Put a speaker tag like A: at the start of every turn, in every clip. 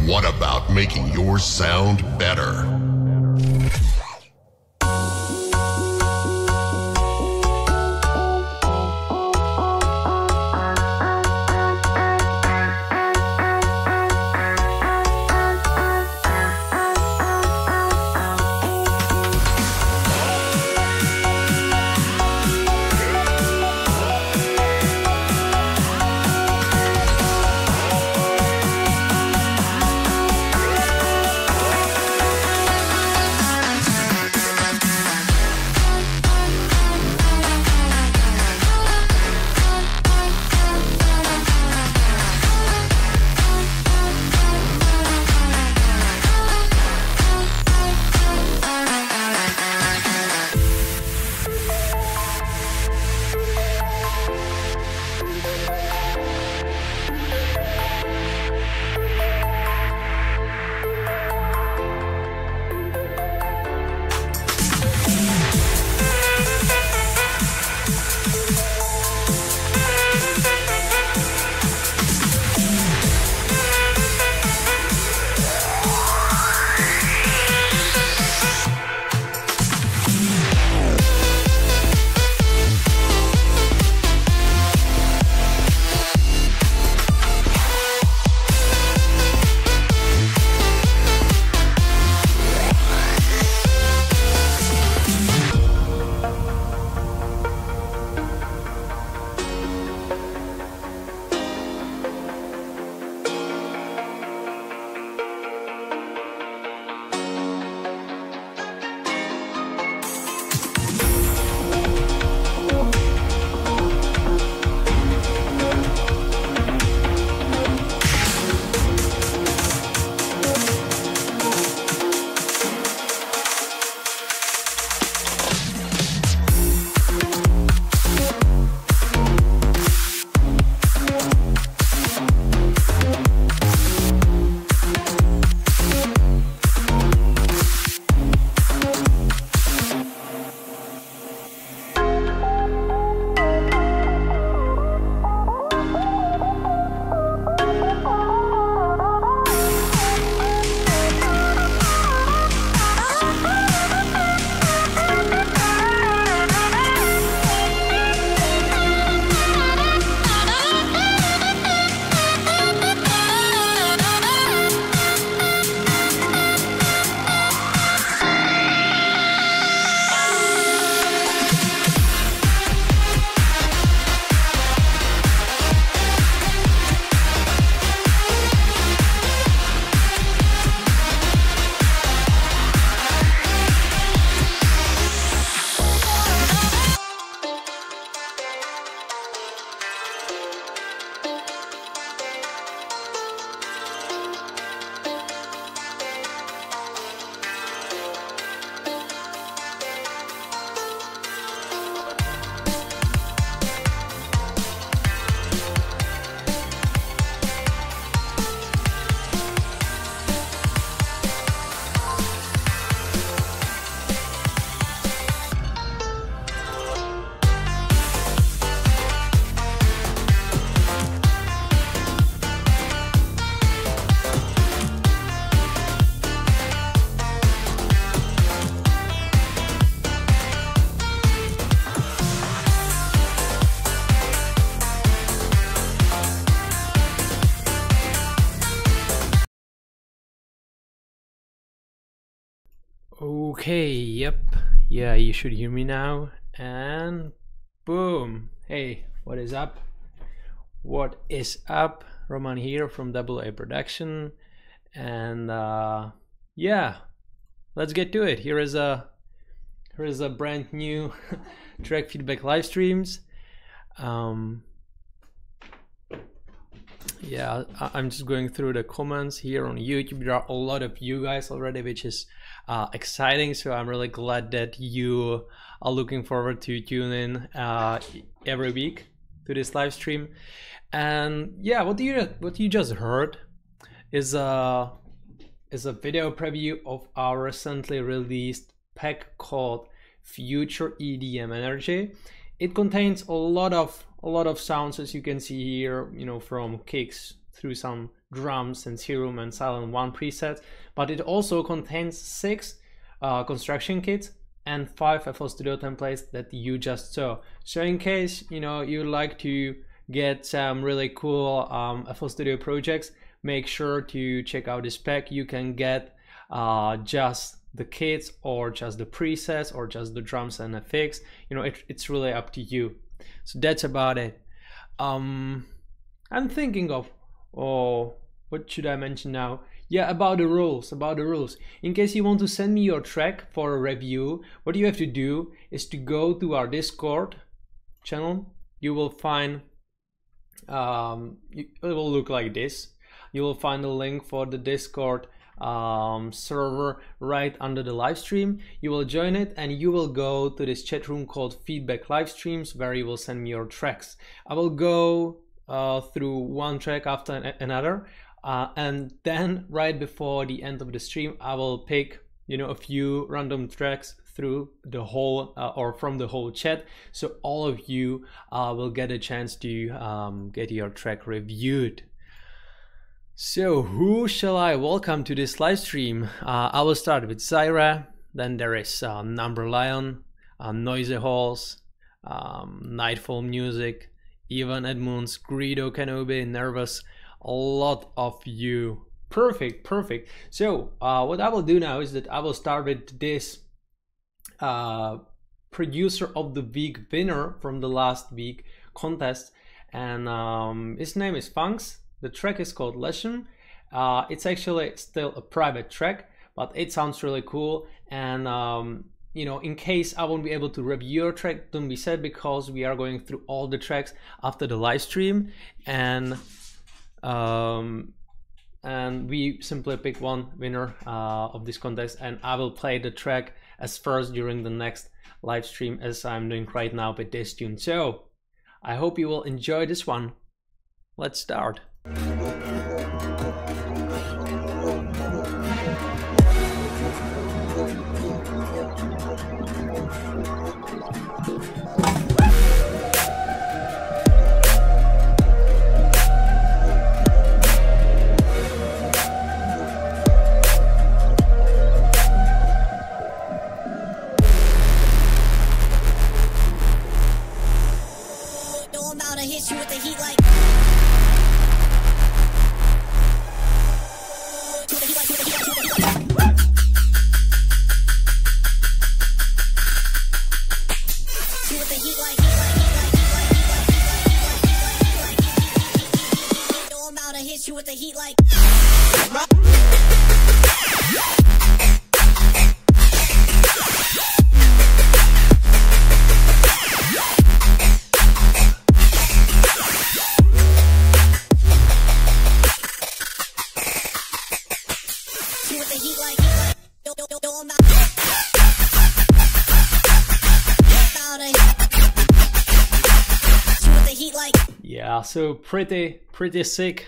A: What about making your sound better?
B: Okay, yep, yeah, you should hear me now, and boom. Hey, what is up? What is up? Roman here from AA Production, and yeah, let's get to it. Here is a brand new track feedback live streams. Yeah, I'm just going through the comments here on YouTube. There are a lot of you guys already, which is exciting. So I'm really glad that you are looking forward to tune in every week to this live stream. And yeah, what you just heard is a video preview of our recently released pack called Future EDM Energy. It contains a lot of sounds, as you can see here, you know, from kicks through some drums, and serum and silent 1 presets, but it also contains 6 construction kits and 5 FL Studio templates that you just saw. So in case you like to get some really cool FL Studio projects, make sure to check out the spec. You can get just the kits, or just the presets, or just the drums and effects. It's really up to you. So that's about it. I'm thinking of, what should I mention now? Yeah, about the rules. In case you want to send me your track for a review, what you have to do is to go to our Discord channel. You will find, it will look like this. You will find the link for the Discord server right under the live stream. You will join it and you will go to this chat room called Feedback Live Streams, where you will send me your tracks. I will go through one track after another, and then right before the end of the stream I will pick a few random tracks through the whole or from the whole chat, so all of you will get a chance to get your track reviewed. So who shall I welcome to this live stream? I will start with Zyra, then there is Number Lion, Noisy Halls, Nightfall Music, Ivan Edmunds, Greedo Kenobi, Nervous, a lot of you. Perfect. So what I will do now is that I will start with this Producer of the Week winner from the last week contest, and his name is Funks. The track is called Lesson. It's actually still a private track, but it sounds really cool. And in case I won't be able to review your track, don't be sad, because we are going through all the tracks after the live stream, and we simply pick one winner of this contest, and I will play the track as first during the next live stream, as I'm doing right now with this tune. So I hope you will enjoy this one. Let's start. Yeah, so pretty sick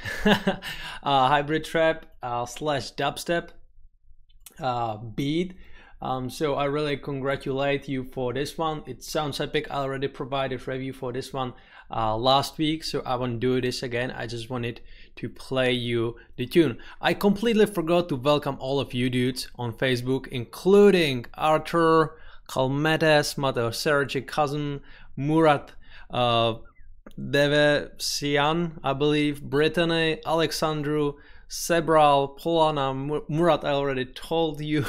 B: hybrid trap slash dubstep beat. So I really congratulate you for this one. It sounds epic. I already provided review for this one last week, so I won't do this again. I just wanted to play you the tune. I completely forgot to welcome all of you dudes on Facebook, including Arthur, Kalmetes, Mateo Sergi, Cousin, Murat, Devesian, I believe, Brittany, Alexandru, Sebral, Polana, Murat, I already told you,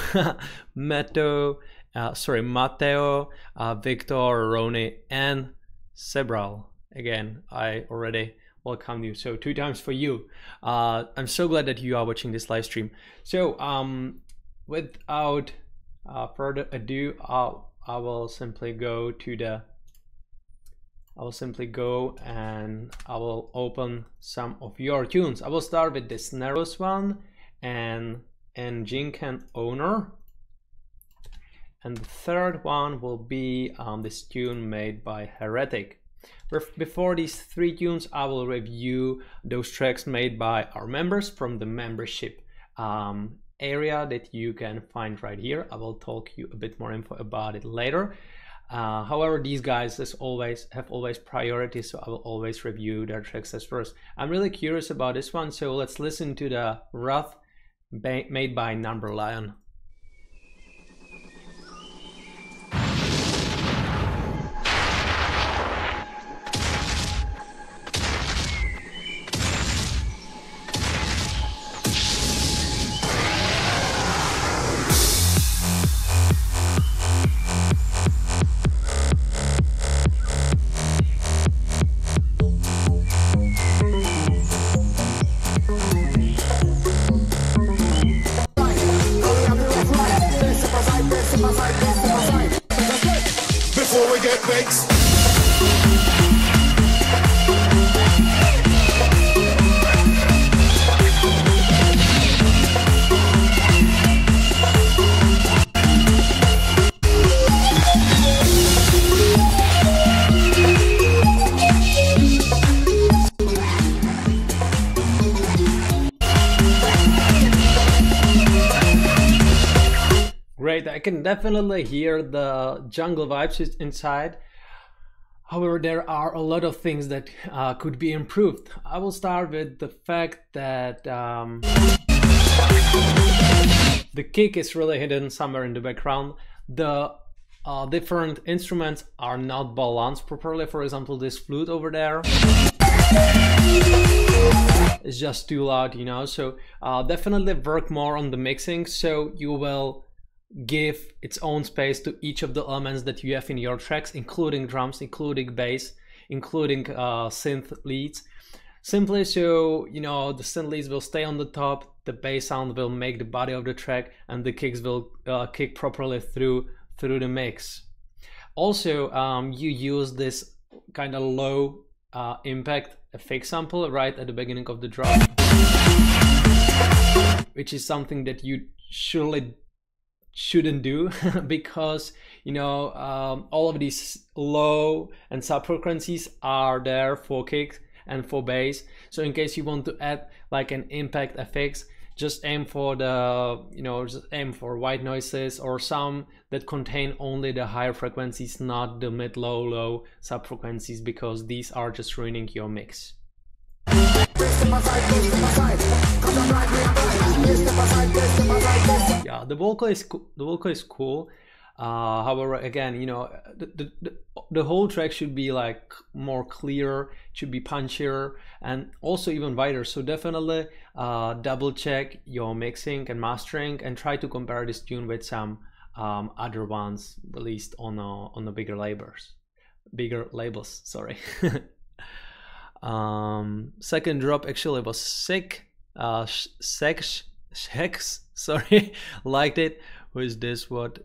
B: Mateo, Victor, Roni, and Sebral. Again, I already welcomed you, so 2 times for you. I'm so glad that you are watching this live stream. So without further ado, I will simply go and I will open some of your tunes. I will start with this Nervous one and Jinkan Owner. And the third one will be this tune made by Heretic. Before these 3 tunes, I will review those tracks made by our members from the membership area that you can find right here. I will talk you a bit more info about it later. However, these guys have always priority, so I will always review their tracks as first. I'm really curious about this one, so let's listen to the Wrath made by Number Lion.
C: Before we get vexed.
B: Great, I can definitely hear the jungle vibes inside. However, there are a lot of things that could be improved. I will start with the fact that the kick is really hidden somewhere in the background. The different instruments are not balanced properly. For example, this flute over there is just too loud, you know. So definitely work more on the mixing, so you will give its own space to each of the elements that you have in your tracks, including drums, including bass, including synth leads, simply so you know the synth leads will stay on the top, the bass sound will make the body of the track, and the kicks will kick properly through the mix. Also, you use this kind of low impact effect sample right at the beginning of the drop, which is something that you surely shouldn't do because you know all of these low and sub frequencies are there for kick and for bass. So in case you want to add like an impact effects, just aim for the just aim for white noises or some that contain only the higher frequencies, not the mid low sub frequencies, because these are just ruining your mix. Yeah, the vocal is cool. However, again, you know, the whole track should be like more clear, should be punchier, and also even wider. So definitely double check your mixing and mastering, and try to compare this tune with some other ones released on the bigger labels. Sorry. Second drop actually was sick. Hex, sorry, liked it. Who is this? What?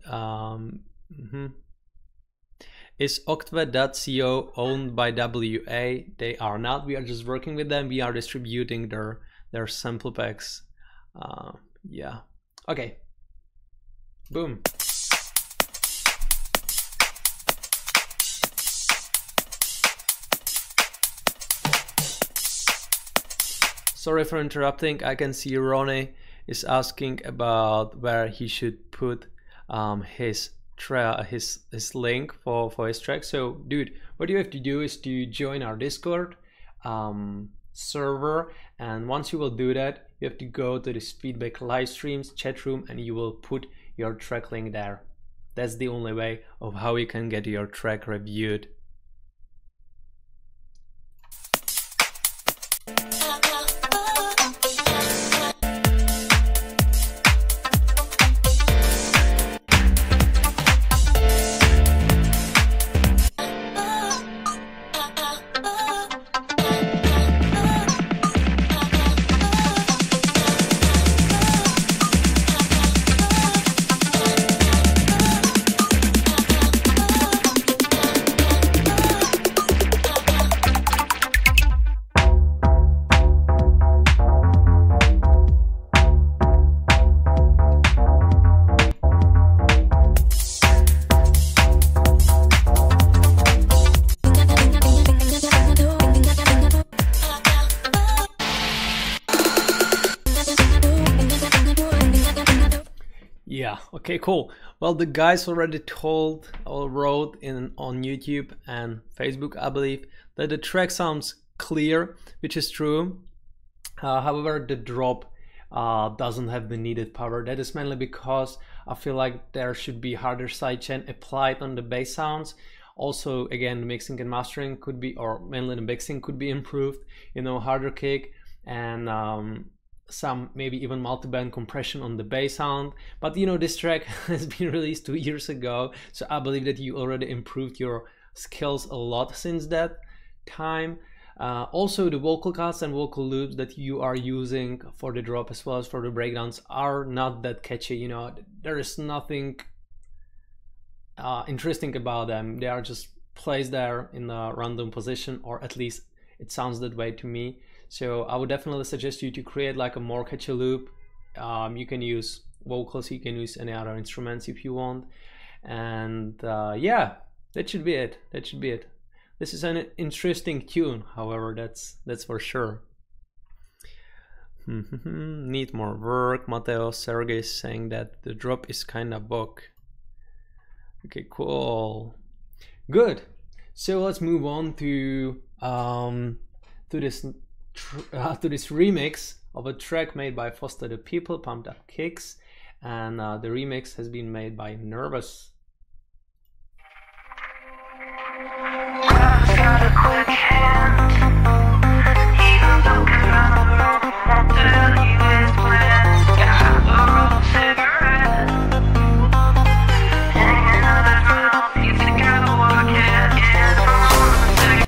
B: Is Octave.co owned by WA? They are not. We are just working with them. We are distributing their sample packs. Yeah. Okay. Boom. Sorry for interrupting. I can see Ronnie is asking about where he should put his link for his track. So dude, what you have to do is to join our Discord server, and once you will do that, you have to go to this feedback live streams chat room, and you will put your track link there. That's the only way of how you can get your track reviewed. Okay, cool. Well, the guys already told or wrote on YouTube and Facebook, I believe, that the track sounds clear, which is true. However, the drop doesn't have the needed power. That is mainly because I feel like there should be harder sidechain applied on the bass sounds. Also, again, the mixing and mastering could be, or mainly the mixing could be improved, you know, harder kick and some maybe even multi-band compression on the bass sound. But you know, this track has been released 2 years ago, so I believe that you already improved your skills a lot since that time. Also, the vocal cuts and vocal loops that you are using for the drop as well as for the breakdowns are not that catchy. You know, there is nothing interesting about them. They are just placed there in a random position, or at least it sounds that way to me. So I would definitely suggest you to create like a more catchy loop. You can use vocals, you can use any other instruments if you want. And yeah, that should be it. That should be it. This is an interesting tune, however, that's for sure. Need more work. Mateo Sergey is saying that the drop is kind of bug. Okay, cool, good. So let's move on to this remix of a track made by Foster the People, Pumped Up Kicks, and the remix has been made by Nervous.
C: Got a quick hand. He don't look around the world, won't tell you his plans. Got a rolled cigarette, hanging on the ground. He's gotta walk it in from the cigarette.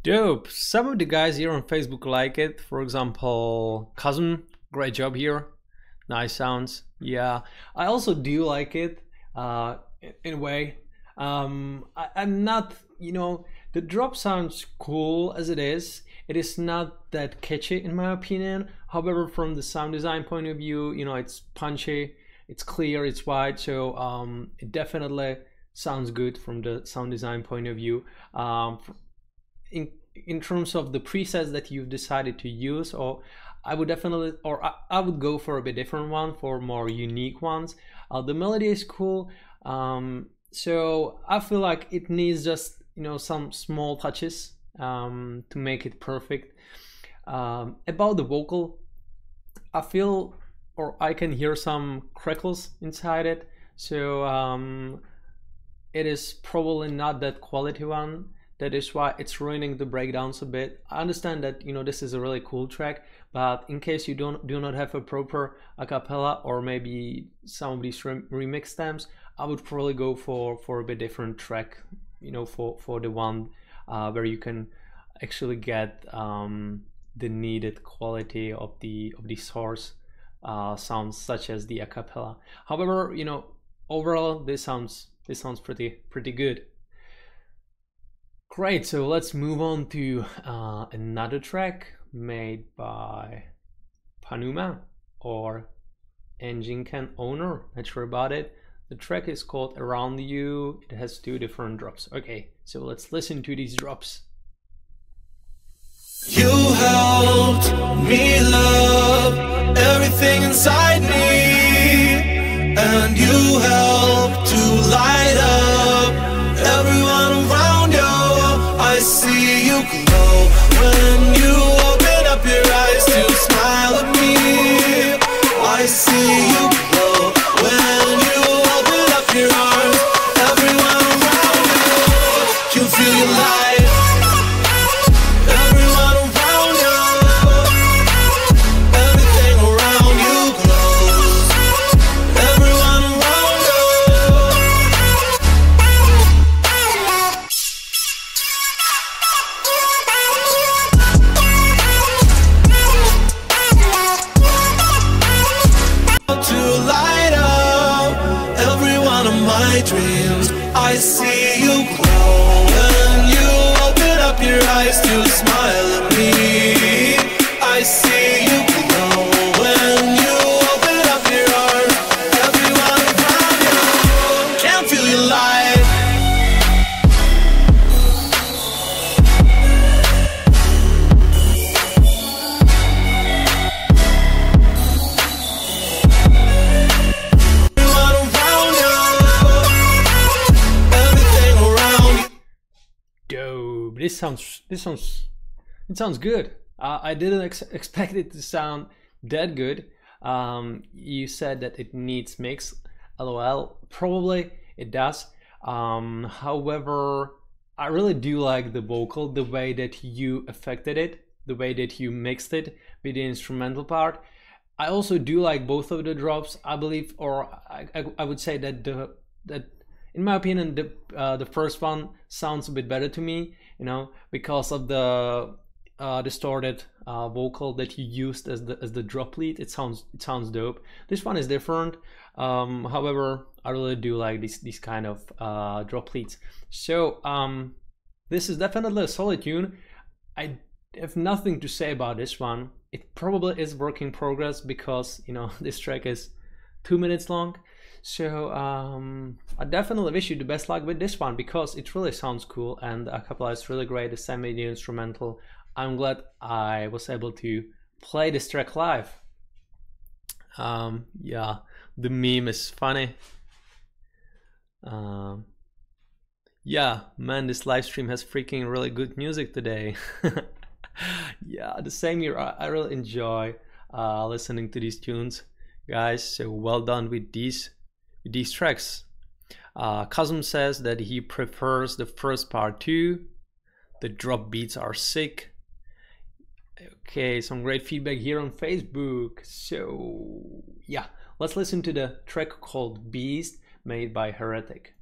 B: Dope. Some of the guys here on Facebook like it. For example, Cousin, great job here. Nice sounds. Yeah, I also do like it in a way. I'm not, you know, the drop sounds cool as it is. It is not that catchy in my opinion. However, from the sound design point of view, you know, it's punchy, it's clear, it's wide. So it definitely sounds good from the sound design point of view. In terms of the presets that you've decided to use, or I would definitely, or I would go for a bit different one, for more unique ones. The melody is cool, so I feel like it needs just, you know, some small touches to make it perfect. About the vocal, I feel, or I can hear some crackles inside it, so it is probably not that quality one. That is why it's ruining the breakdowns a bit. I understand that, you know, this is a really cool track, but in case you do not have a proper a cappella, or maybe some of these remix stems, I would probably go for a bit different track, you know, for the one where you can actually get the needed quality of the source sounds, such as the a cappella. However, you know, overall this sounds pretty good. Great, so let's move on to another track made by Panuma, or Engine Can Owner, not sure about it. The track is called Around You. It has 2 different drops. Okay, so let's listen to these drops.
D: You helped me love everything inside me, and you helped to light up everyone around you. I see you glow when you open my dreams. I see you glow when you open up your eyes to smile at me. I see you glow when you open up your arms. Everyone around you can feel your light.
B: Dope. It sounds good. I didn't expect it to sound that good. You said that it needs mix. LOL. Probably it does. However, I really do like the vocal, the way that you affected it, the way that you mixed it with the instrumental part. I also do like both of the drops, I believe, or I would say that in my opinion, the first one sounds a bit better to me, you know, because of the distorted vocal that you used as the drop lead. It sounds dope. This one is different. However, I really do like these kind of drop leads. So this is definitely a solid tune. I have nothing to say about this one. It probably is work in progress because, you know, this track is 2 minutes long. So I definitely wish you the best luck with this one because it really sounds cool and a cappella is really great. The semi instrumental. I'm glad I was able to play this track live. Yeah, the meme is funny. Yeah, man, this live stream has freaking really good music today. Yeah, the same here. I really enjoy listening to these tunes, guys. So well done with these tracks. Kazum says that he prefers the first part too. The drop beats are sick. Okay, some great feedback here on Facebook. So yeah, let's listen to the track called Beast, made by Heretic.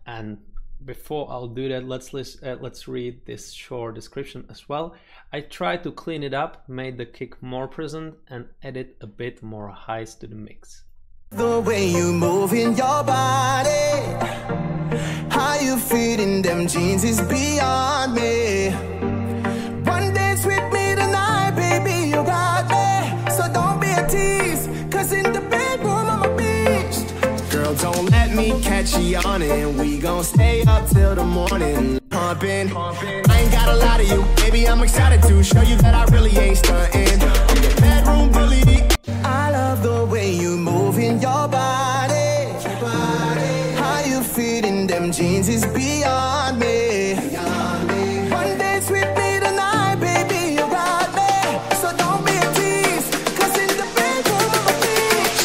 B: And before I'll do that, let's read this short description as well. I tried to clean it up, made the kick more present, and added a bit more highs to the mix.
E: The way you move in your body, how you fit in them jeans is beyond me. One dance with me tonight, baby, you got me. So don't be a tease, cause in the bedroom I'm a beast. Girl, don't let me catch you yawning. We gon' stay up till the morning, pumping. I ain't got a lot of you, baby, I'm excited to show you that I really ain't stunting. Bedroom bully. I love the way you move in your body. How you fit in them jeans is beyond me. One dance with me tonight, baby, you got me. So don't be a tease, cause in the bedroom I'm a beast.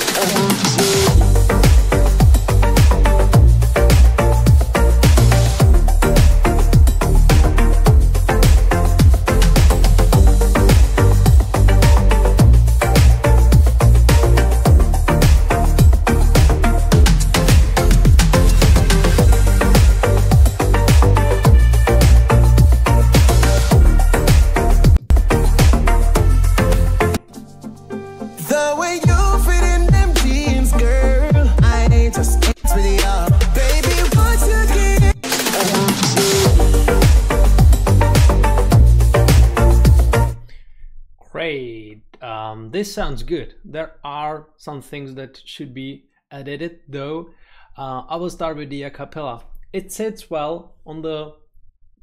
B: This sounds good. There are some things that should be edited though. I will start with the a cappella. It sits well on the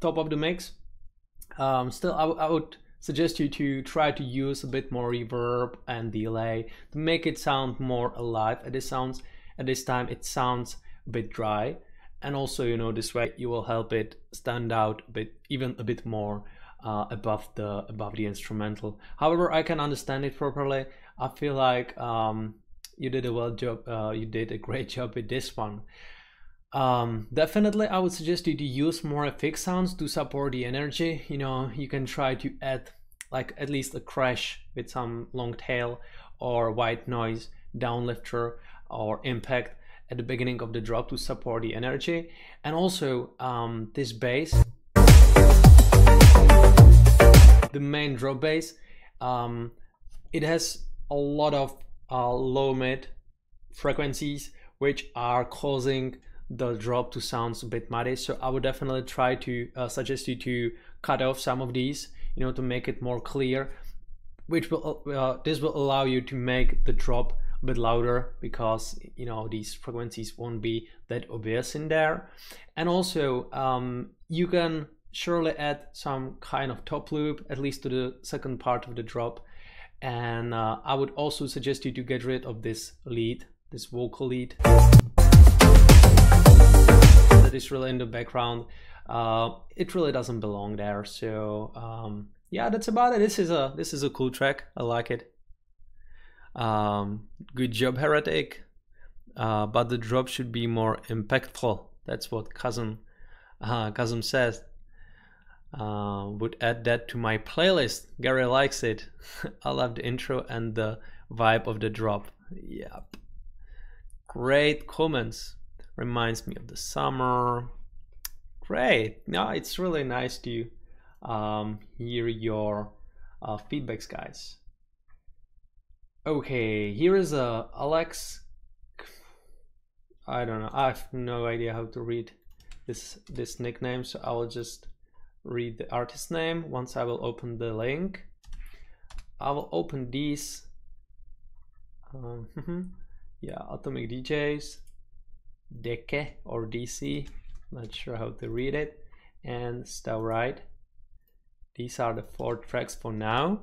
B: top of the mix. Still, I would suggest you to try to use a bit more reverb and delay to make it sound more alive. At this time it sounds a bit dry, and also, you know, this way you will help it stand out a bit, even a bit more above the instrumental. However, I can understand it properly. I feel like you did a great job with this one. Definitely I would suggest you to use more FX sounds to support the energy. You know, you can try to add like at least a crash with some long tail or white noise, downlifter or impact at the beginning of the drop to support the energy. And also this bass, the main drop bass, it has a lot of low mid frequencies which are causing the drop to sound a bit muddy. So I would definitely try to suggest you to cut off some of these, you know, to make it more clear, which will this will allow you to make the drop a bit louder, because you know these frequencies won't be that obvious in there. And also you can surely add some kind of top loop, at least to the second part of the drop. And I would also suggest you to get rid of this lead, this vocal lead that is really in the background. It really doesn't belong there. So yeah, that's about it. This is a cool track. I like it. Good job, Heretic. But the drop should be more impactful. That's what Kazum says. Would add that to my playlist. Gary likes it. I love the intro and the vibe of the drop. Yep. Great comments. Reminds me of the summer. Great. No, it's really nice to hear your feedbacks, guys. Okay, here is Alex. I don't know. I have no idea how to read this nickname, so I will just read the artist name. Once I will open the link, I will open these. Yeah, Atomic DJs, Deke or DC, not sure how to read it, and Stauride. These are the 4 tracks for now.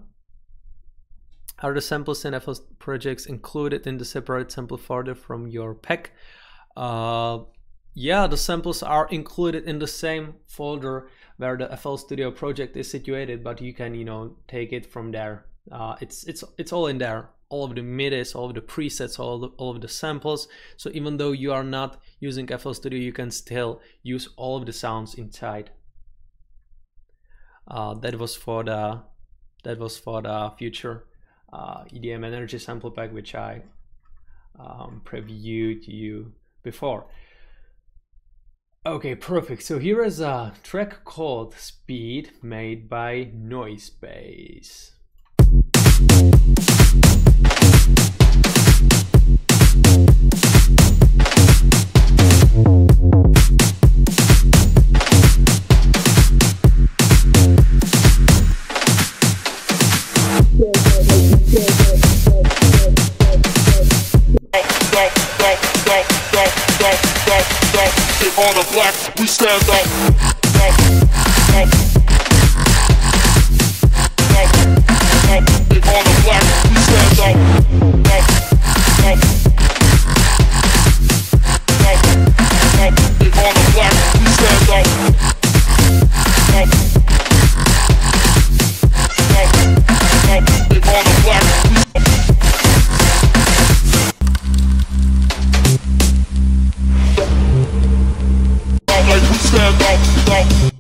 B: Are the samples and FL projects included in the separate sample folder from your pack? Yeah, the samples are included in the same folder where the FL Studio project is situated, but you can, you know, take it from there. It's all in there. All of the midis, all of the presets, all of the samples. So even though you are not using FL Studio, you can still use all of the sounds inside. That was for the future EDM Energy sample pack, which I previewed to you before. Okay, perfect. So here is a track called Speed, made by Noise Base.
F: On the black, we stand up. On the black, we stand up. On the black, we stand up. On the black, like we stand up.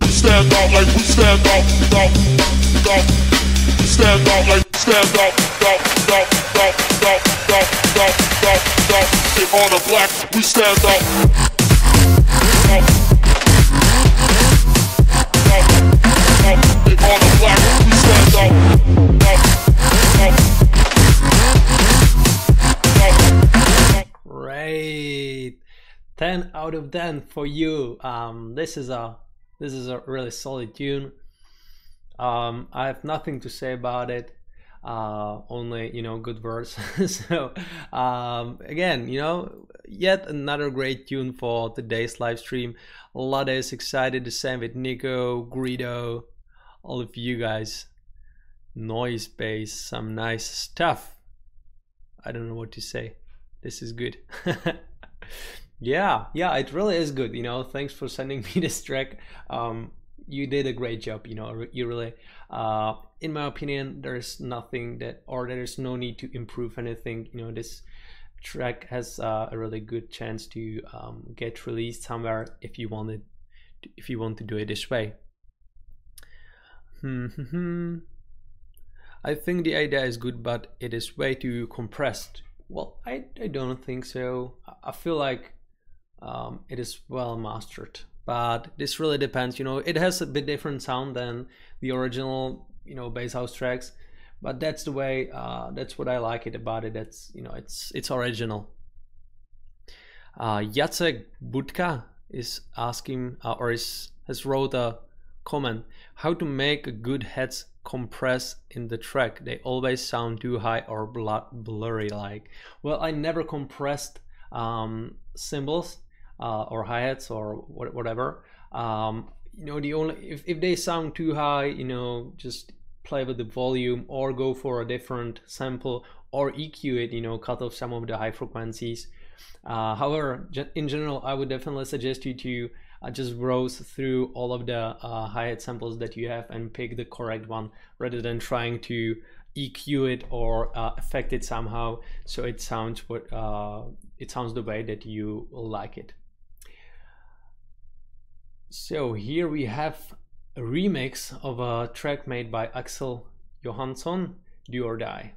F: We stand up like we stand up. We stand up like we stand up. On the black, we stand up. On the black, we stand up.
B: Great. 10 out of 10 for you. This is a really solid tune. I have nothing to say about it. Only, you know, good words. So again, you know, yet another great tune for today's live stream. Lada is excited, the same with Nico, Greedo, all of you guys. Noise Base, some nice stuff. I don't know what to say. This is good. Yeah, it really is good. You know, thanks for sending me this track. You did a great job. You know, you really, in my opinion, there's nothing that, or there is no need to improve anything. You know, this track has a really good chance to get released somewhere if you want it, if you want to do it this way. I think the idea is good, but it is way too compressed. Well, I don't think so. I feel like it is well mastered, but this really depends. You know, it has a bit different sound than the original, you know, bass house tracks, but that's the way. That's what I like it about it. That's, you know, it's original. Jacek Budka is asking has wrote a comment: how to make a good heads compress in the track? They always sound too high or blurry like. Well, I never compressed cymbals or hi-hats or whatever. You know, the only if they sound too high, you know, just play with the volume or go for a different sample or EQ it, you know, cut off some of the high frequencies. However, in general, I would definitely suggest you to just browse through all of the hi-hat samples that you have and pick the correct one, rather than trying to EQ it or affect it somehow so it sounds the way that you like it. So here we have a remix of a track made by Axel Johansson, Do or Die.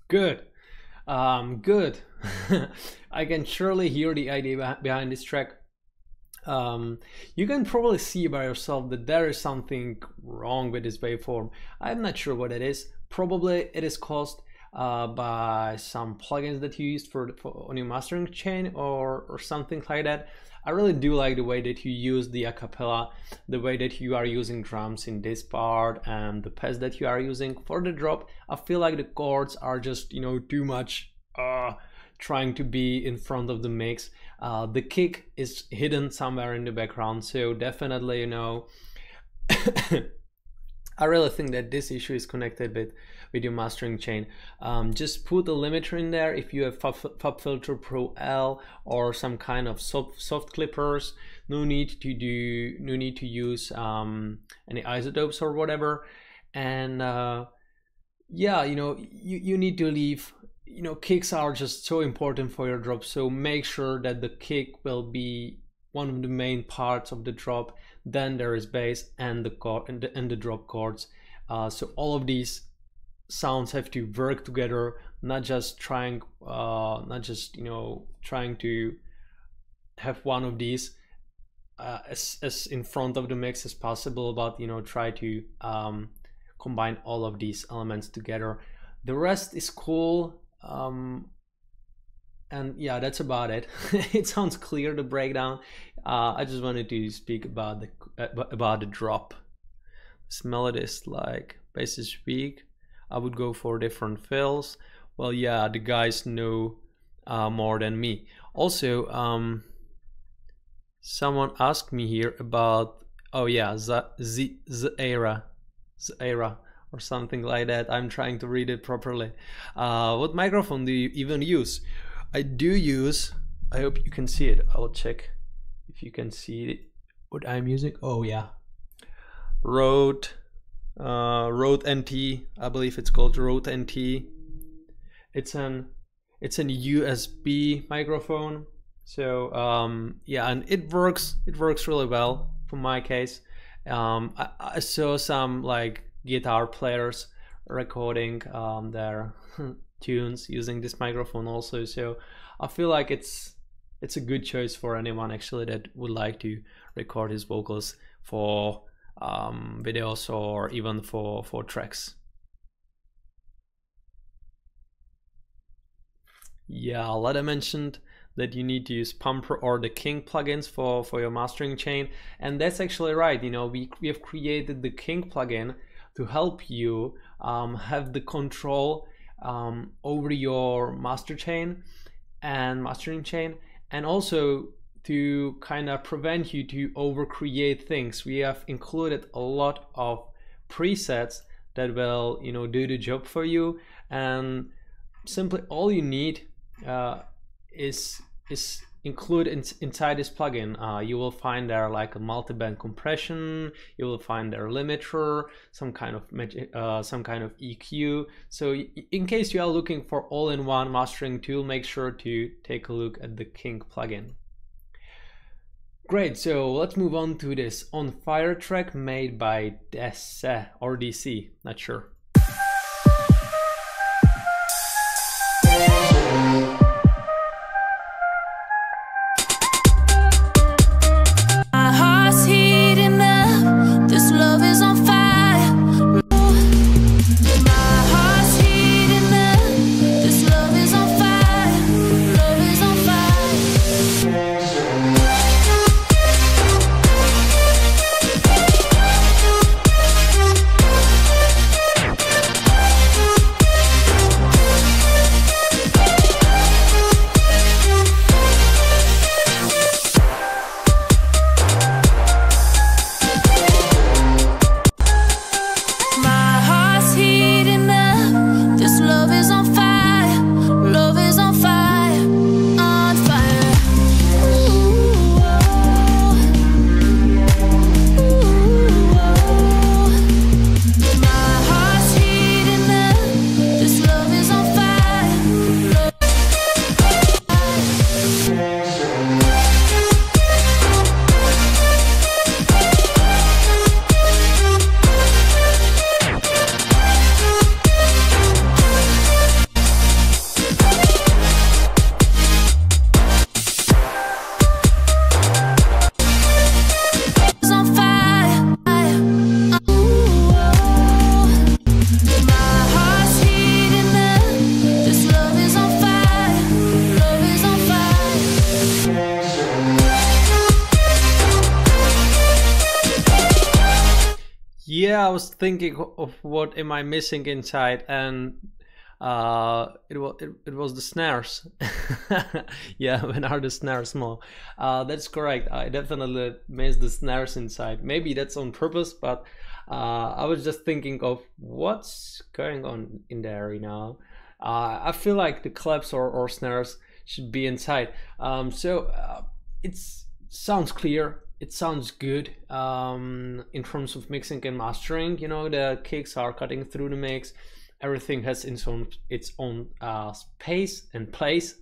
B: Good. Good. I can surely hear the idea behind this track. You can probably see by yourself that there is something wrong with this waveform. I'm not sure what it is. Probably it is caused by some plugins that you used on your mastering chain or something like that. I really do like the way that you use the acapella, the way that you are using drums in this part, and the pads that you are using for the drop. I feel like the chords are just, you know, too much trying to be in front of the mix. The kick is hidden somewhere in the background, so definitely, you know, I really think that this issue is connected with your mastering chain. Just put a limiter in there if you have FabFilter Pro L or some kind of soft clippers. No need to use any isotopes or whatever. And yeah, you know, you need to leave. You know, kicks are just so important for your drop, so make sure that the kick will be one of the main parts of the drop. Then there is bass and the chord and the drop chords. So all of these sounds have to work together, not just you know, trying to have one of these as in front of the mix as possible, but, you know, try to combine all of these elements together. The rest is cool. And yeah, that's about it. It sounds clear, the breakdown. I just wanted to speak about the drop. This melody is like bass is weak. I would go for different fills. Well, yeah, the guys know more than me. Also, someone asked me here about, oh yeah, the era or something like that. I'm trying to read it properly. What microphone do you even use? I do use, I hope you can see it. I'll check if you can see what I'm using. Oh yeah, Rode NT, I believe it's called Rode NT. It's an USB microphone. So yeah, and it works really well for my case. I saw some like guitar players recording their tunes using this microphone also, so I feel like it's it's a good choice for anyone actually that would like to record his vocals for videos or even for tracks. Yeah, Lada mentioned that you need to use Pumper or the King plugins for your mastering chain, and that's actually right. You know, we have created the King plugin to help you have the control over your master chain and mastering chain, and also to kind of prevent you to overcreate things. We have included a lot of presets that will, you know, do the job for you, and simply all you need is included inside this plugin. You will find there like a multi-band compression, you will find there limiter, some kind of EQ. So in case you are looking for all-in-one mastering tool, make sure to take a look at the King plugin. Great, so let's move on to this On Fire track made by DC or DC, not sure.
G: My heart's heating up, this love is on fire. My heart's heating up, this love is on fire. Love is on fire, on fire. Ooh, my heart's heating up, this love is on fire. Is on fire. Ooh, my heart's heating up, this love is on fire. Love is on fire.
B: Yeah, I was thinking of what am I missing inside, and it was the snares. Yeah, when are the snares small? That's correct. I definitely missed the snares inside. Maybe that's on purpose, but I was just thinking of what's going on in there, you know. I feel like the claps or snares should be inside. It sounds clear. It sounds good in terms of mixing and mastering. You know, the kicks are cutting through the mix. Everything has its own space and place.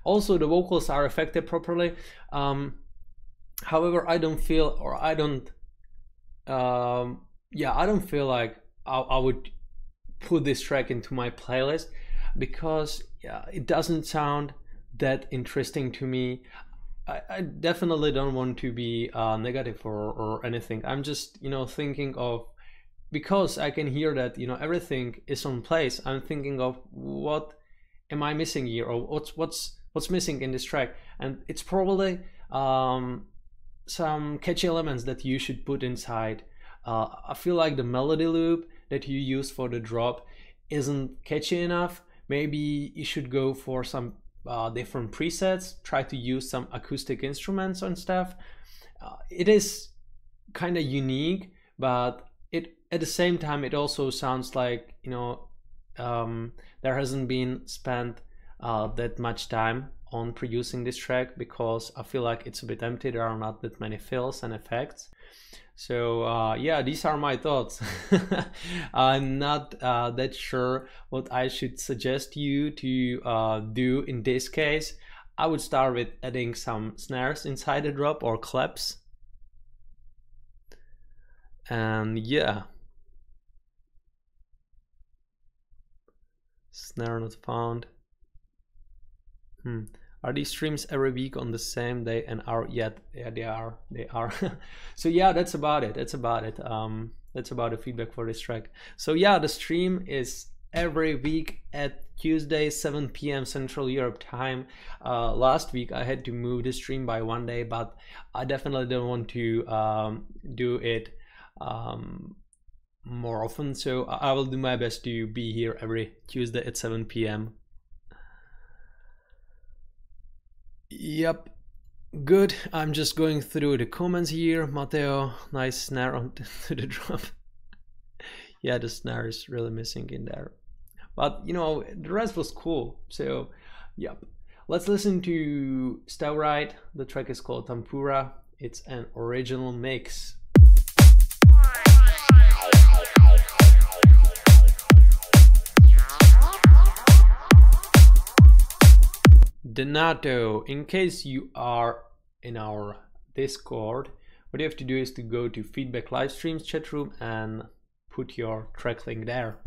B: Also, the vocals are affected properly. However, I don't feel like I would put this track into my playlist because it doesn't sound that interesting to me. I definitely don't want to be negative or anything. I'm just, you know, thinking of, because I can hear that, you know, everything is on place. I'm thinking of what am I missing here, or what's missing in this track, and it's probably some catchy elements that you should put inside. I feel like the melody loop that you use for the drop isn't catchy enough. Maybe you should go for some different presets, try to use some acoustic instruments and stuff. It is kind of unique, but at the same time it also sounds like, you know, there hasn't been spent that much time on producing this track, because I feel like it's a bit empty. There are not that many fills and effects. So yeah, these are my thoughts. I'm not that sure what I should suggest you to do in this case. I would start with adding some snares inside the drop or claps. And yeah, snare not found. Are these streams every week on the same day and hour? Yeah, they are. So yeah, that's about it. That's about the feedback for this track. So yeah, the stream is every week at Tuesday 7 p.m. Central Europe time. Last week I had to move the stream by 1 day, but I definitely don't want to do it more often, so I will do my best to be here every Tuesday at 7 p.m. Yep, good. I'm just going through the comments here. Matteo, nice snare onto the drum. Yeah, the snare is really missing in there, but you know, the rest was cool. So yep, let's listen to Staurite. The track is called Tempura. It's an original mix. Donato, in case you are in our Discord, what you have to do is to go to Feedback Livestreams chat room and put your track link there.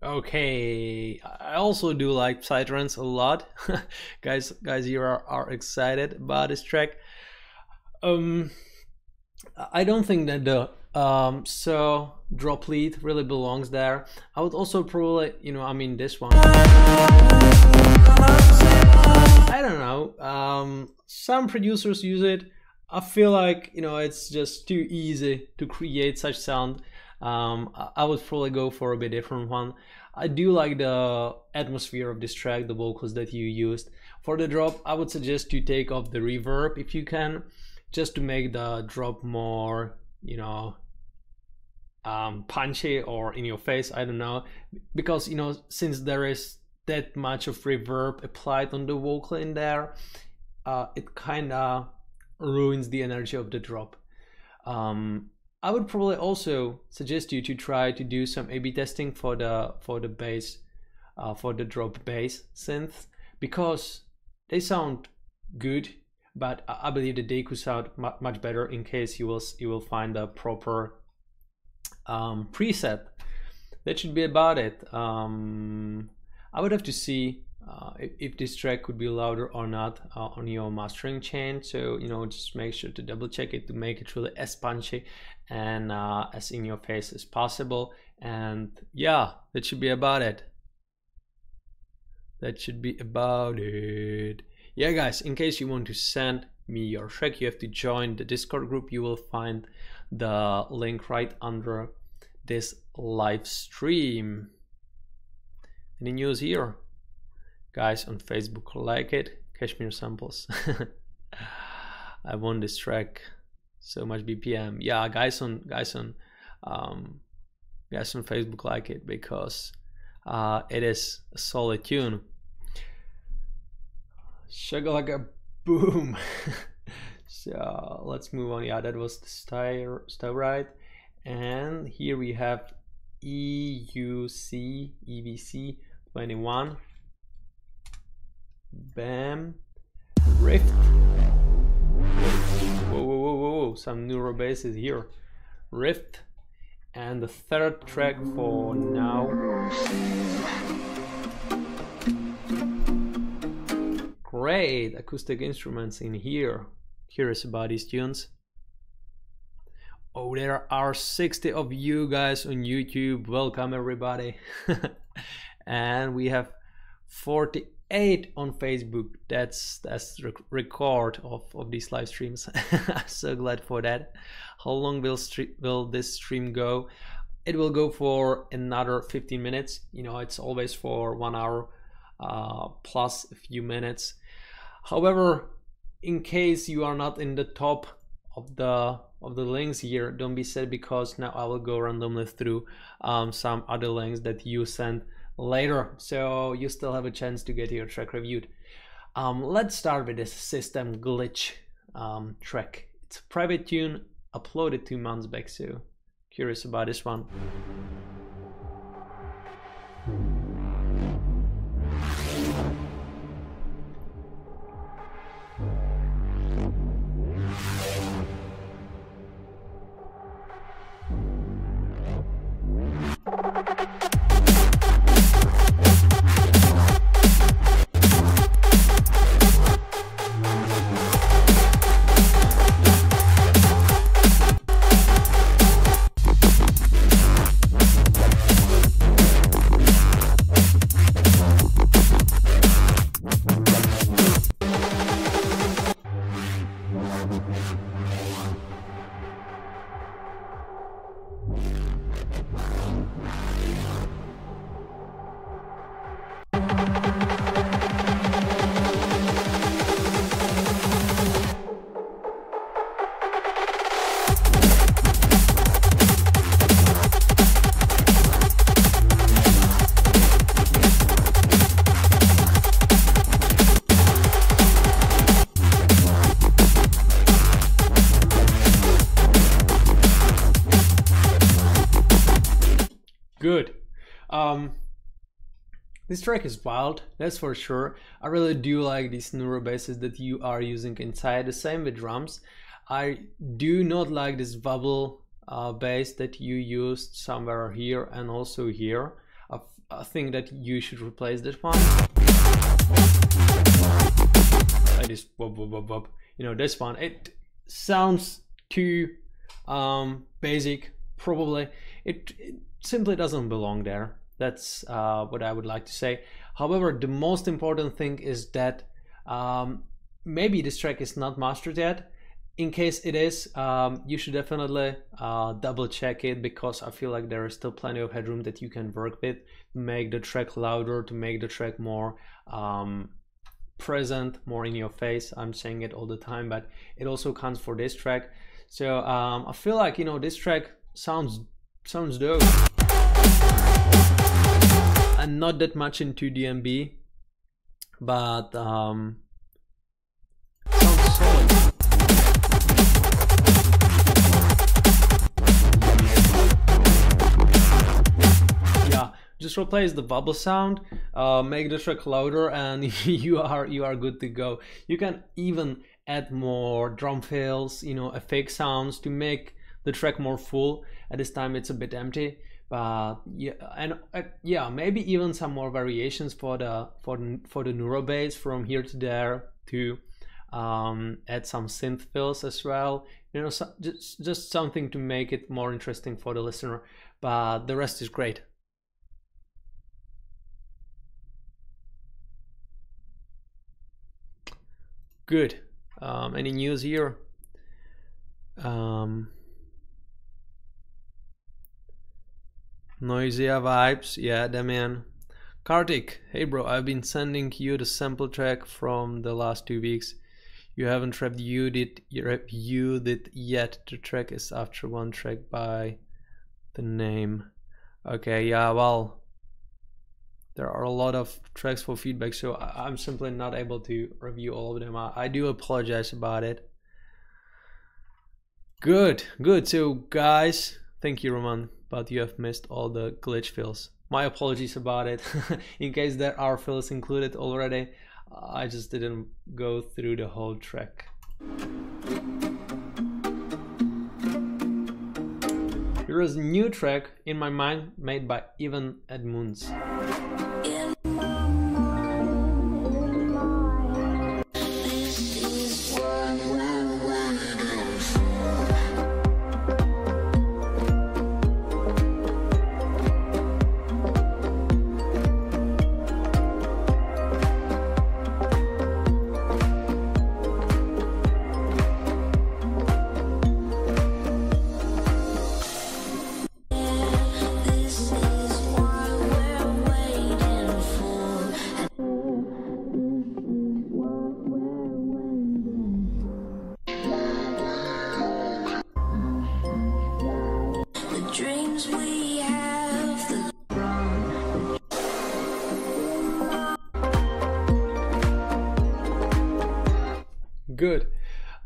B: Okay, I also do like psytrance a lot. guys here are excited about this track. I don't think that the so drop lead really belongs there. I would also probably, you know, I mean this one, I don't know, some producers use it. I feel like, you know, it's just too easy to create such sound. I would probably go for a bit different one. I do like the atmosphere of this track, the vocals that you used. For the drop, I would suggest you take off the reverb if you can, just to make the drop more, you know, punchy or in your face, I don't know. Because, you know, since there is that much of reverb applied on the vocal in there, it kind of ruins the energy of the drop. I would probably also suggest you to try to do some A/B testing for the bass, for the drop bass synths, because they sound good, but I believe that they could sound much better in case you will find a proper preset. That should be about it. I would have to see if this track could be louder or not on your mastering chain. So, you know, just make sure to double check it to make it really as punchy and as in your face as possible. And yeah, that should be about it. That should be about it. Yeah, guys, in case you want to send me your track, you have to join the Discord group. You will find the link right under this live stream. Any news here? Guys on Facebook like it. Kashmir samples. I won this track. So much BPM. Yeah, guys on Facebook like it because it is a solid tune. Shagalaka boom. So let's move on. Yeah, that was the style right. And here we have EVC 21. Bam. Rift. Whoa. Some neuro basses here. Rift. And the third track for now. Great acoustic instruments in here. Curious about these tunes. Oh, there are 60 of you guys on YouTube. Welcome everybody. And we have 48 on Facebook. That's the record of these live streams. So glad for that. How long will this stream go? It will go for another 15 minutes. You know, it's always for 1 hour plus a few minutes. However, in case you are not in the top of the links here, don't be sad, because now I will go randomly through some other links that you sent later, so you still have a chance to get your track reviewed. Let's start with this System Glitch track. It's a private tune uploaded 2 months back, so curious about this one. Good. This track is wild, that's for sure. I really do like these neuro basses that you are using inside. The same with drums. I do not like this wobble bass that you used somewhere here and also here. I think that you should replace this one. Like this wop wop wop wop. You know, this one. It sounds too basic. Probably it simply doesn't belong there. That's what I would like to say. However, the most important thing is that maybe this track is not mastered yet. In case it is, you should definitely double check it, because I feel like there is still plenty of headroom that you can work with to make the track louder, to make the track more present, more in your face. I'm saying it all the time, but it also counts for this track. So I feel like, you know, this track sounds dope. I'm not that much into DMB, but sounds solid. Yeah, just replace the bubble sound, make the track louder, and you are good to go. You can even add more drum fills, you know, fake sounds to make the track more full. At this time it's a bit empty, but yeah, and yeah, maybe even some more variations for the neuro bass from here to there, to add some synth fills as well, you know, so just something to make it more interesting for the listener, but the rest is great. Good. Any news here? Noisia vibes, yeah, Damian. Kartik, hey bro, I've been sending you the sample track from the last 2 weeks. You haven't reviewed it yet. The track is after one track by the name. Okay, yeah, well, there are a lot of tracks for feedback, so I'm simply not able to review all of them. I do apologize about it. Good. So guys, thank you, Roman, but you have missed all the glitch fills. My apologies about it. In case there are fills included already, I just didn't go through the whole track. Here is a new track in my mind made by Ivan Edmunds. Good.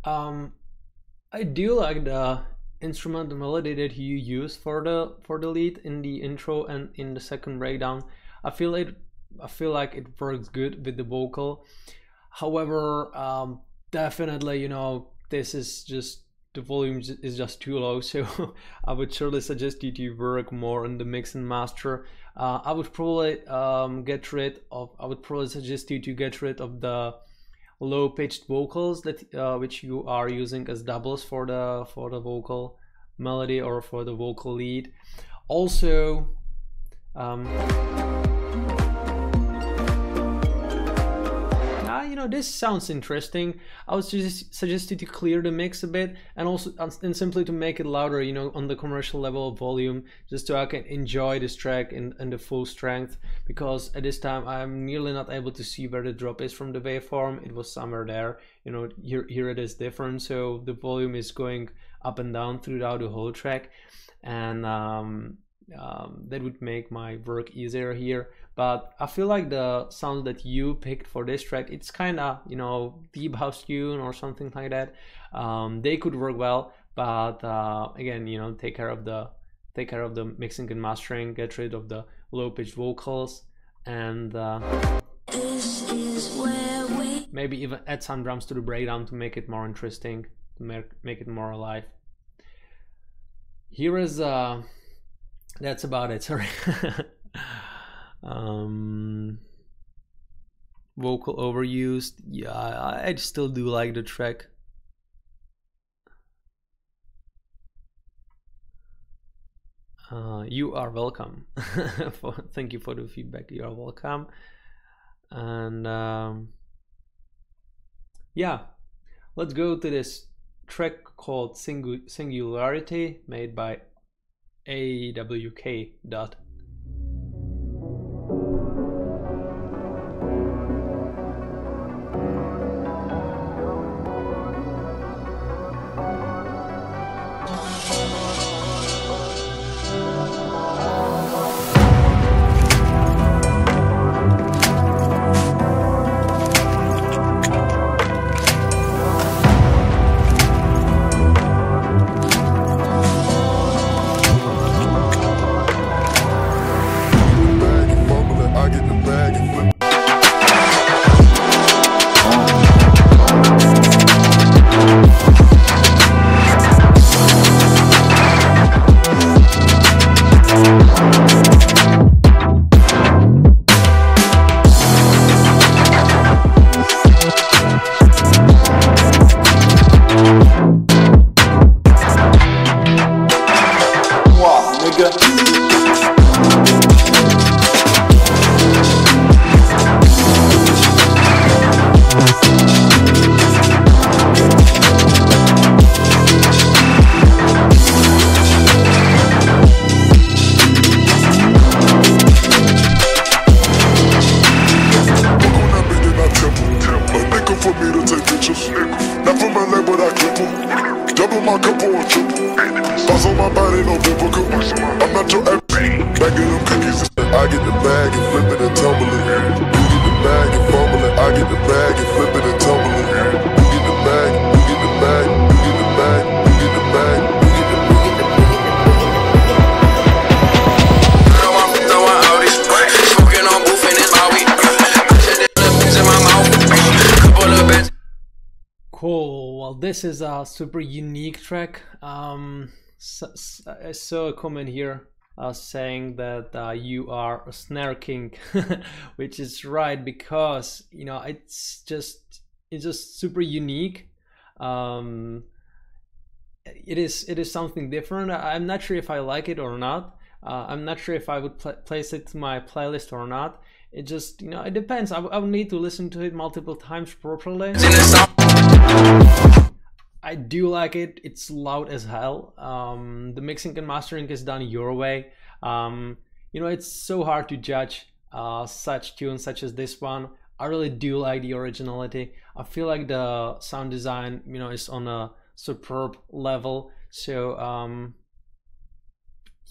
B: I do like the instrumental melody that you use for the lead in the intro and in the second breakdown. I feel like it works good with the vocal. However, definitely, you know, this is just, the volume is just too low, so I would surely suggest you to work more on the mix and master. I would probably suggest you to get rid of the low-pitched vocals that which you are using as doubles for the vocal melody or for the vocal lead. Also, you know, this sounds interesting. I would just suggest you to clear the mix a bit, and simply to make it louder, you know, on the commercial level of volume, just so I can enjoy this track in the full strength, because at this time I'm nearly not able to see where the drop is from the waveform. It was somewhere there, you know, here it is different, so the volume is going up and down throughout the whole track, and that would make my work easier here. But I feel like the sound that you picked for this track, it's kind of, you know, deep house tune or something like that. They could work well, but again, you know, take care of the mixing and mastering, get rid of the low pitched vocals, and maybe even add some drums to the breakdown to make it more interesting, to make it more alive. Here is that's about it, sorry. Vocal overused, yeah, I still do like the track. You are welcome. Thank you for the feedback, you are welcome. And yeah, let's go to this track called Singularity, made by AWK.
F: I get the bag and flip it and tumble it. You get the bag and fumble it. I get the bag and flip it and tumble it. You get the bag, you get the bag, you get the bag, you get the bag, you get the
B: Cool. Well, this is a super unique track. I saw a comment here saying that you are a snare king, which is right, because you know it's just super unique. It is something different. I'm not sure if I like it or not. I'm not sure if I would place it to my playlist or not. It just, you know, it depends. I would need to listen to it multiple times properly. I do like it. It's loud as hell. The mixing and mastering is done your way. You know, it's so hard to judge such tunes such as this one. I really do like the originality. I feel like the sound design, you know, is on a superb level. So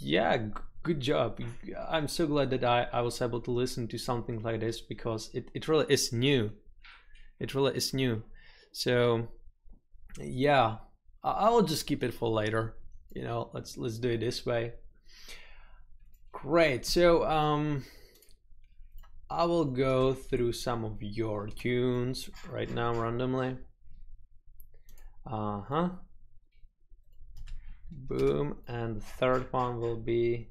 B: yeah, good job. I'm so glad that I was able to listen to something like this, because it really is new. It really is new. So yeah, I'll just keep it for later. You know, let's do it this way. Great. So I will go through some of your tunes right now randomly. Boom. And the third one will be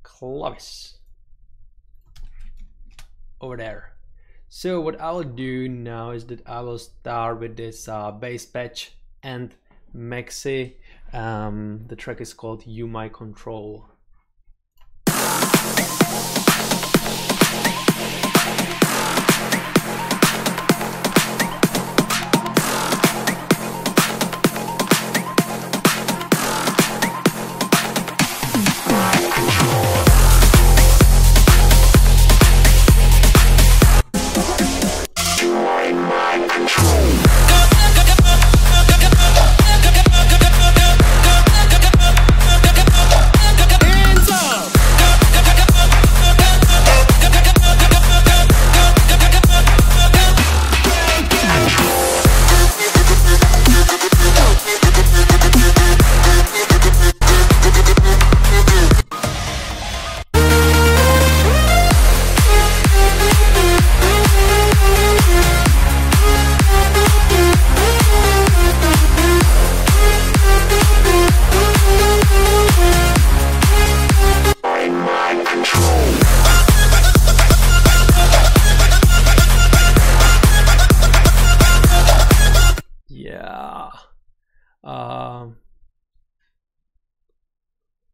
B: Clavis over there. So what I will do now is that I will start with this bass patch and maxi. The track is called You My Control.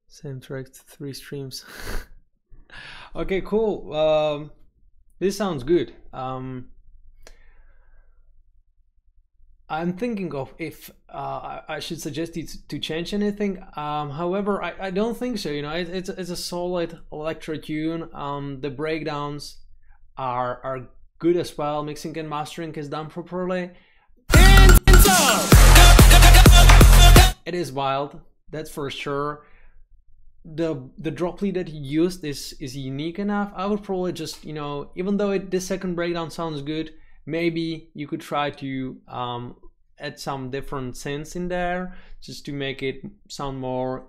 B: Same track, 3 streams. Okay, cool. This sounds good. I'm thinking of if I should suggest it to change anything. However, I don't think so. You know, it's a solid electro tune. The breakdowns are good as well. Mixing and mastering is done properly. It is wild, that's for sure. The drop lead that he used is unique enough. I would probably just, you know, even though this second breakdown sounds good, maybe you could try to add some different synths in there just to make it sound more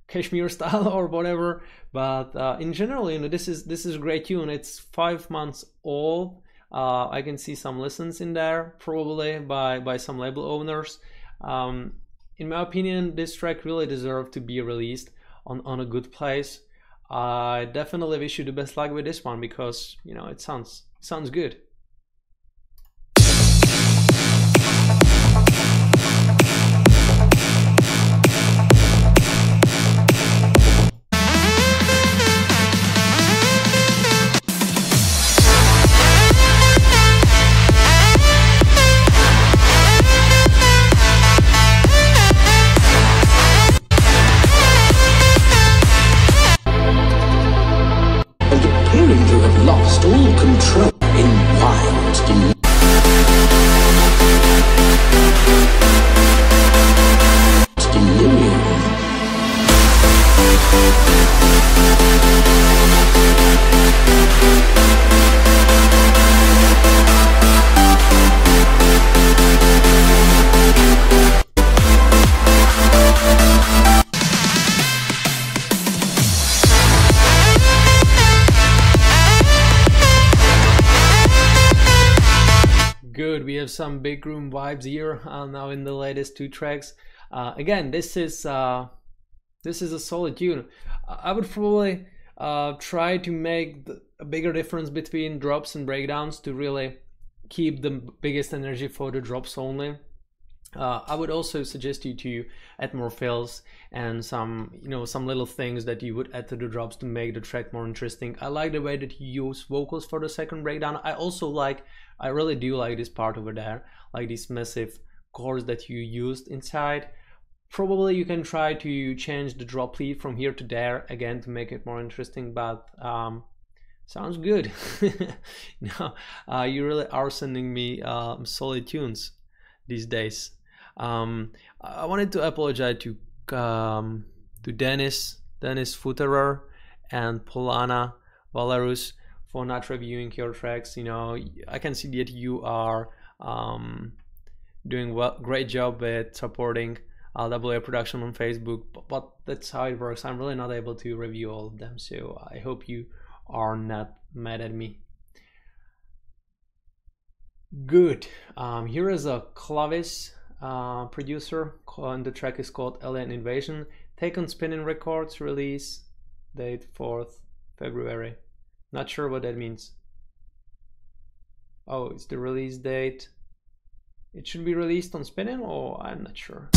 B: Kashmir style or whatever. But in general, you know, this is a great tune. It's 5 months old. I can see some listens in there probably by some label owners. In my opinion, this track really deserved to be released on a good place. I definitely wish you the best luck with this one, because you know it sounds good.
H: Appearing to have lost all control in
B: Good, we have some big room vibes here now in the latest two tracks. Again, this is a solid tune. I would probably try to make a bigger difference between drops and breakdowns to really keep the biggest energy for the drops only. I would also suggest you to add more fills and some little things that you would add to the drops to make the track more interesting. I like the way that you use vocals for the second breakdown. I really do like this part over there, like these massive chords that you used inside. Probably you can try to change the drop lead from here to there again to make it more interesting, but sounds good. You really are sending me solid tunes these days. I wanted to apologize to Dennis Futterer and Polana Valerus for not reviewing your tracks. I can see that you are doing great job with supporting WA production on Facebook, but that's how it works. I'm really not able to review all of them, so I hope you are not mad at me. Good. Here is a Clavis producer, and the track is called Alien Invasion. Take on Spinning Records, release date 4th February. Not sure what that means. Oh, it's the release date. It should be released on Spinning, or I'm not sure.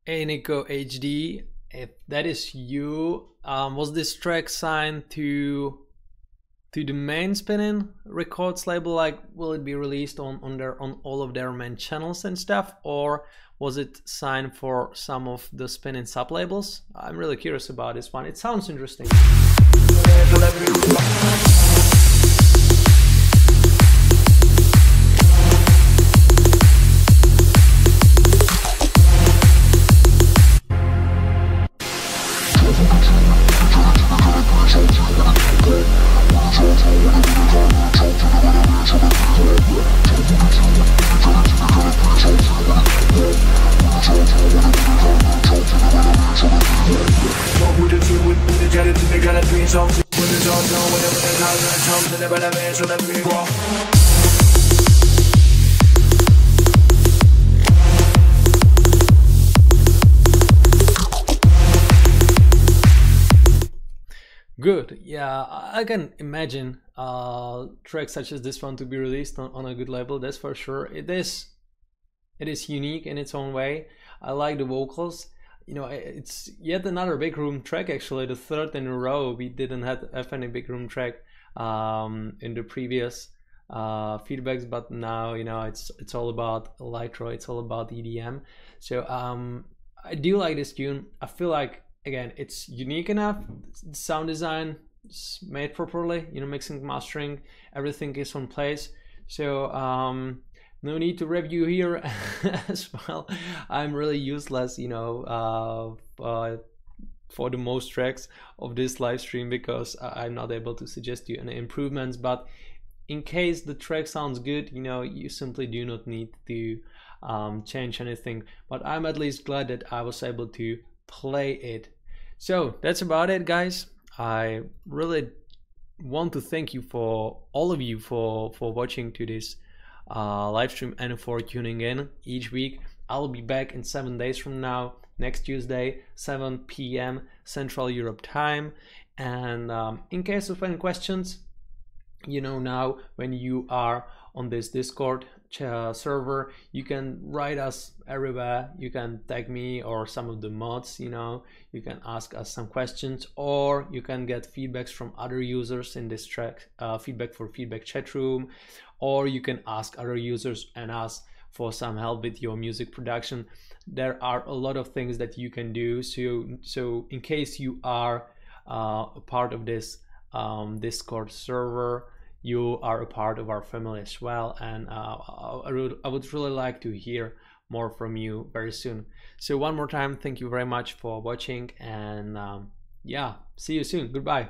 B: Hey Nico HD, if that is you, was this track signed to the main Spinning Records label? Like, will it be released on all of their main channels and stuff, or was it signed for some of the Spinning sub labels? I'm really curious about this one. It sounds interesting. Good, yeah, I can imagine tracks such as this one to be released on a good label, that's for sure. It is unique in its own way. I like the vocals. It's yet another big room track, actually, the third in a row. We didn't have any big room track in the previous feedbacks, but now it's all about electro, it's all about EDM. So I do like this tune. I feel like, again, it's unique enough. The sound design is made properly, mixing, mastering, everything is on place. So no need to review here as well. I'm really useless, for the most tracks of this live stream, because I'm not able to suggest you any improvements. But in case the track sounds good, you simply do not need to change anything. But I'm at least glad that I was able to play it. So that's about it, guys. I really want to thank you, for all of you, for watching to this live stream and for tuning in each week. I'll be back in 7 days from now, next Tuesday, 7 p.m. Central Europe time. And in case of any questions, you know, now when you are on this Discord server, you can write us everywhere. You can tag me or some of the mods, you know, you can ask us some questions, or you can get feedbacks from other users in this track, feedback for feedback chat room, or you can ask other users and us for some help with your music production. There are a lot of things that you can do. So in case you are a part of this Discord server, you are a part of our family as well, and I would really like to hear more from you very soon. So one more time, thank you very much for watching, and yeah, see you soon. Goodbye.